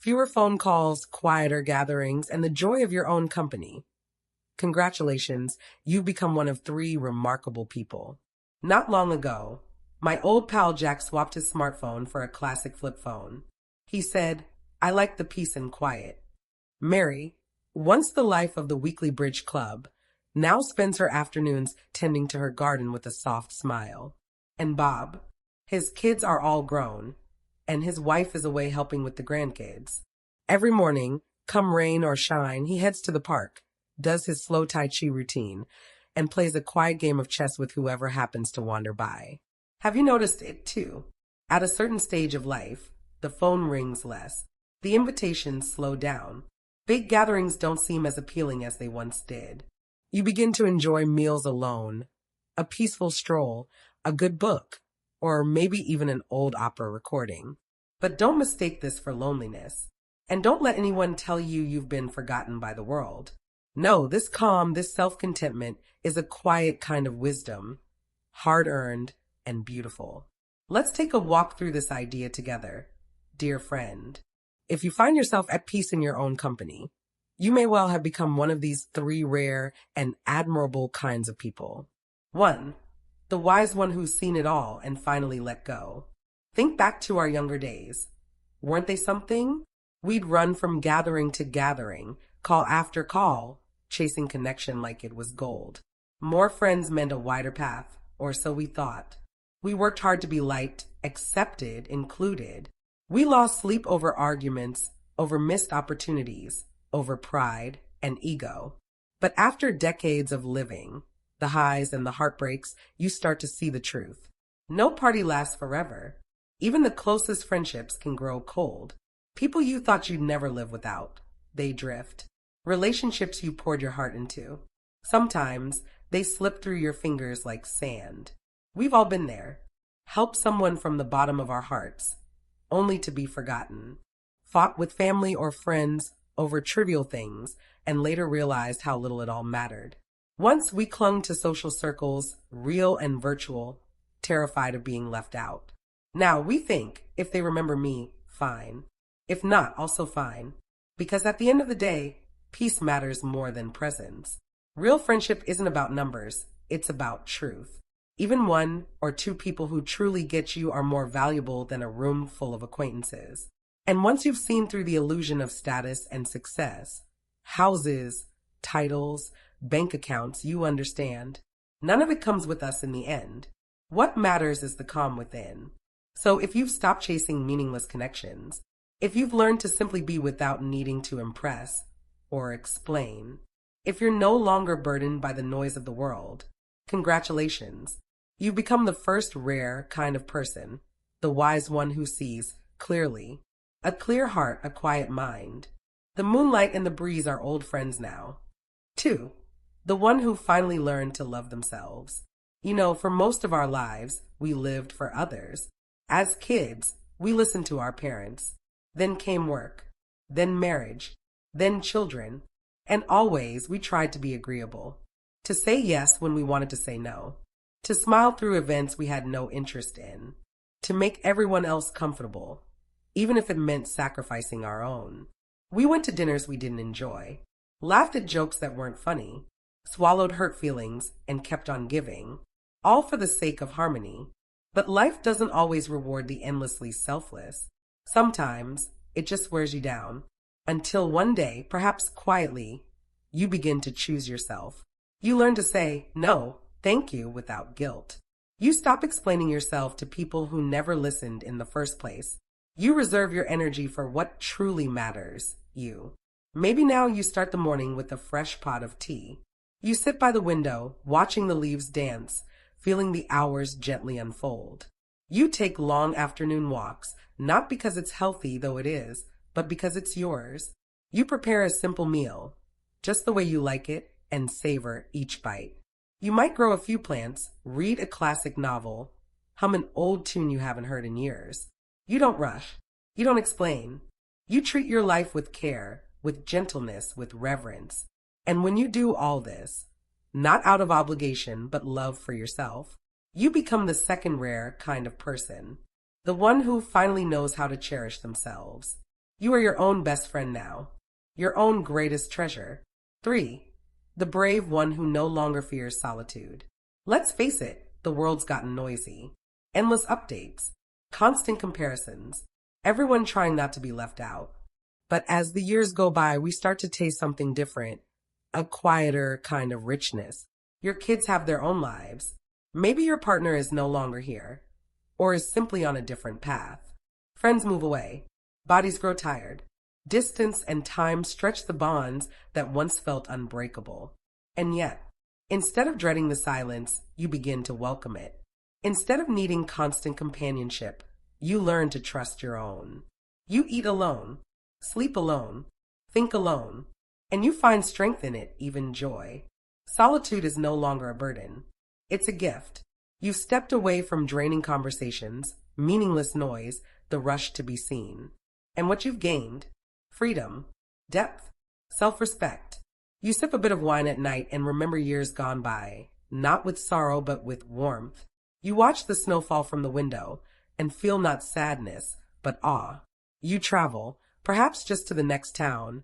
Fewer phone calls, quieter gatherings, and the joy of your own company. Congratulations, you've become one of three remarkable people. Not long ago, my old pal Jack swapped his smartphone for a classic flip phone. He said, "I like the peace and quiet." Mary, once the life of the weekly bridge club, now spends her afternoons tending to her garden with a soft smile. And Bob, his kids are all grown, and his wife is away helping with the grandkids. Every morning, come rain or shine, he heads to the park, does his slow Tai Chi routine, and plays a quiet game of chess with whoever happens to wander by. Have you noticed it too? At a certain stage of life, the phone rings less. The invitations slow down. Big gatherings don't seem as appealing as they once did. You begin to enjoy meals alone, a peaceful stroll, a good book, or maybe even an old opera recording. But don't mistake this for loneliness. And don't let anyone tell you you've been forgotten by the world. No, this calm, this self-contentment is a quiet kind of wisdom, hard-earned and beautiful. Let's take a walk through this idea together, dear friend. If you find yourself at peace in your own company, you may well have become one of these three rare and admirable kinds of people. 1. The wise one who's seen it all and finally let go. Think back to our younger days. Weren't they something? We'd run from gathering to gathering, call after call, chasing connection like it was gold. More friends meant a wider path, or so we thought. We worked hard to be liked, accepted, included. We lost sleep over arguments, over missed opportunities, over pride and ego. But after decades of living, the highs and the heartbreaks, you start to see the truth. No party lasts forever. Even the closest friendships can grow cold. People you thought you'd never live without, they drift. Relationships you poured your heart into, sometimes they slip through your fingers like sand. We've all been there. Helped someone from the bottom of our hearts, only to be forgotten. Fought with family or friends over trivial things, and later realized how little it all mattered. Once we clung to social circles, real and virtual, terrified of being left out. Now we think, if they remember me, fine. If not, also fine. Because at the end of the day, peace matters more than presence. Real friendship isn't about numbers, it's about truth. Even one or two people who truly get you are more valuable than a room full of acquaintances. And once you've seen through the illusion of status and success, houses, titles, bank accounts, you understand. None of it comes with us in the end. What matters is the calm within. So if you've stopped chasing meaningless connections, if you've learned to simply be without needing to impress or explain, if you're no longer burdened by the noise of the world, congratulations. You've become the first rare kind of person, the wise one who sees clearly. A clear heart, a quiet mind. The moonlight and the breeze are old friends now. 2. The one who finally learned to love themselves. You know, for most of our lives, we lived for others. As kids, we listened to our parents. Then came work. Then marriage. Then children. And always we tried to be agreeable. To say yes when we wanted to say no. To smile through events we had no interest in. To make everyone else comfortable, even if it meant sacrificing our own. We went to dinners we didn't enjoy, laughed at jokes that weren't funny, swallowed hurt feelings, and kept on giving, all for the sake of harmony. But life doesn't always reward the endlessly selfless. Sometimes it just wears you down, until one day, perhaps quietly, you begin to choose yourself. You learn to say no, thank you without guilt. You stop explaining yourself to people who never listened in the first place. You reserve your energy for what truly matters, you. Maybe now you start the morning with a fresh pot of tea. You sit by the window, watching the leaves dance, feeling the hours gently unfold. You take long afternoon walks, not because it's healthy, though it is, but because it's yours. You prepare a simple meal, just the way you like it, and savor each bite. You might grow a few plants, read a classic novel, hum an old tune you haven't heard in years. You don't rush. You don't explain. You treat your life with care, with gentleness, with reverence. And when you do all this, not out of obligation, but love for yourself, you become the second rare kind of person, the one who finally knows how to cherish themselves. You are your own best friend now, your own greatest treasure. 3. The brave one who no longer fears solitude. Let's face it, the world's gotten noisy. Endless updates, constant comparisons, everyone trying not to be left out. But as the years go by, we start to taste something different, a quieter kind of richness. Your kids have their own lives. Maybe your partner is no longer here, or is simply on a different path. Friends move away. Bodies grow tired. Distance and time stretch the bonds that once felt unbreakable. And yet, instead of dreading the silence, you begin to welcome it. Instead of needing constant companionship, you learn to trust your own. You eat alone, sleep alone, think alone, and you find strength in it, even joy. Solitude is no longer a burden. It's a gift. You've stepped away from draining conversations, meaningless noise, the rush to be seen. And what you've gained? Freedom, depth, self-respect. You sip a bit of wine at night and remember years gone by, not with sorrow but with warmth. You watch the snow fall from the window and feel not sadness, but awe. You travel, perhaps just to the next town,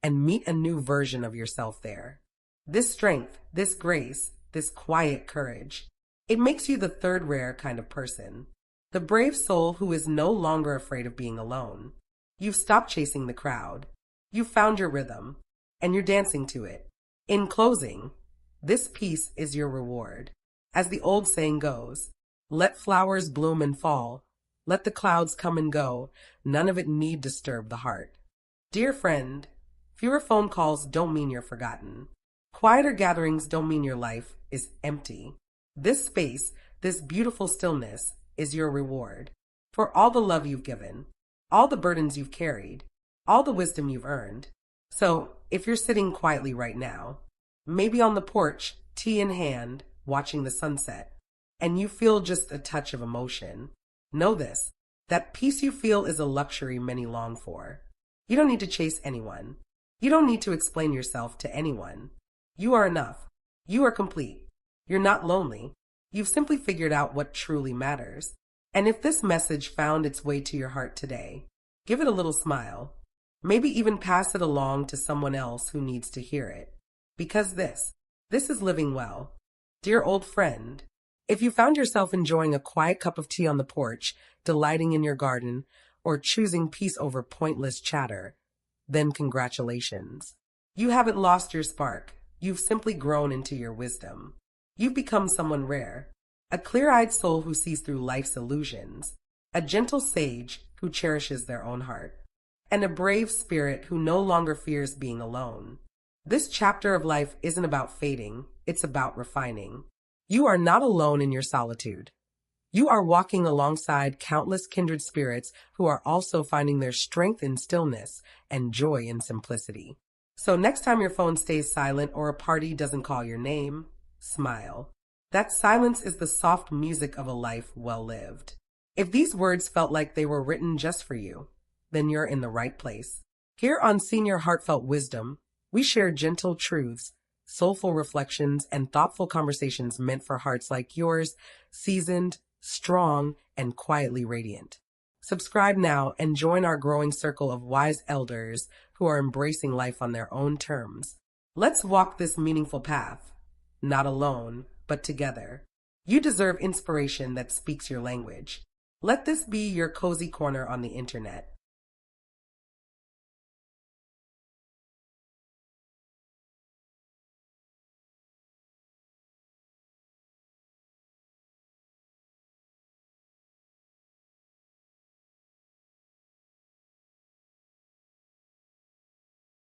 and meet a new version of yourself there. This strength, this grace, this quiet courage, it makes you the third rare kind of person. The brave soul who is no longer afraid of being alone. You've stopped chasing the crowd. You've found your rhythm, and you're dancing to it. In closing, this piece is your reward. As the old saying goes, let flowers bloom and fall, let the clouds come and go, none of it need disturb the heart. Dear friend, fewer phone calls don't mean you're forgotten. Quieter gatherings don't mean your life is empty. This space, this beautiful stillness, is your reward for all the love you've given, all the burdens you've carried, all the wisdom you've earned. So, if you're sitting quietly right now, maybe on the porch, tea in hand, watching the sunset, and you feel just a touch of emotion, know this, that peace you feel is a luxury many long for. You don't need to chase anyone. You don't need to explain yourself to anyone. You are enough. You are complete. You're not lonely. You've simply figured out what truly matters. And if this message found its way to your heart today, give it a little smile. Maybe even pass it along to someone else who needs to hear it. Because this is living well. Dear old friend, if you found yourself enjoying a quiet cup of tea on the porch, delighting in your garden, or choosing peace over pointless chatter, then congratulations. You haven't lost your spark. You've simply grown into your wisdom. You've become someone rare, a clear-eyed soul who sees through life's illusions, a gentle sage who cherishes their own heart, and a brave spirit who no longer fears being alone. This chapter of life isn't about fading, it's about refining. You are not alone in your solitude. You are walking alongside countless kindred spirits who are also finding their strength in stillness and joy in simplicity. So next time your phone stays silent or a party doesn't call your name, smile. That silence is the soft music of a life well lived. If these words felt like they were written just for you, then you're in the right place. Here on Senior Heartfelt Wisdom, we share gentle truths, soulful reflections, and thoughtful conversations meant for hearts like yours, seasoned, strong, and quietly radiant. Subscribe now and join our growing circle of wise elders who are embracing life on their own terms. Let's walk this meaningful path, not alone, but together. You deserve inspiration that speaks your language. Let this be your cozy corner on the internet.